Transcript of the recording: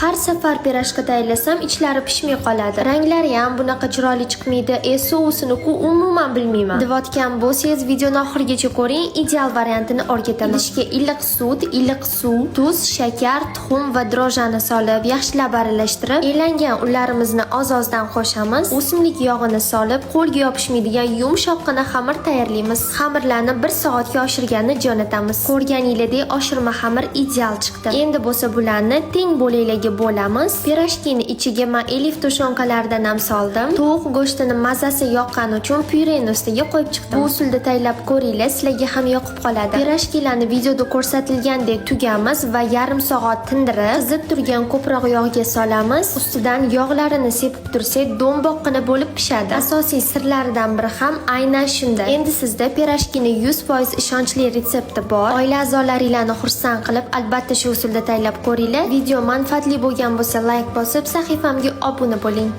Har safar pirojka tayyorlasam ichlari pishmay qoladi. Ranglari ham bunaqa chiroyli chiqmaydi. Sousini-ku umuman bilmayman. Deyotgan bo'lsangiz videoni oxirigacha ko'ring, ideal variantini o'rgataman. Idishga iliq sut, iliq suv, tuz, shakar, tuxum va drojani solib, yaxshilab aralashtirib, elangan unlarimizni oz-ozdan qo'shamiz. O'simlik yog'ini solib, qo'lga yopishmaydigan yumshoqqina xamir tayyorlaymiz. Xamirlarni 1 soatga oshirganni jo'natamiz. Ko'rganinglardek oshirma xamir ideal chiqdi. Endi bo'lsa bularni teng bo'laklarga bo'lamiz. Pirojkini ichiga men elif tushonkalaridan ham soldim. Tovuq go'shtini mazasi yoqqani uchun pyureni ustiga qo'yib chiqdim. Bu usulda tayyorlab ko'ringlar, sizlarga ham yoqib qoladi. Pirojkilarni videoda ko'rsatilgandek tugamiz va yarim soat tindirib, qizib turgan ko'proq yog'ga solamiz. Ustidan yog'larini sepib tursak, do'mboqqina bo'lib pishadi. Asosiy sirlaridan biri ham aynan shunda. Endi sizda pirojkini 100% ishonchli retsepti bor. Oila a'zolaringizni xursand qilib, albatta shu usulda tayyorlab ko'ringlar. Video manfaatli bo'lgan bo'lsa, like bosib, sahifamga obuna bo'ling.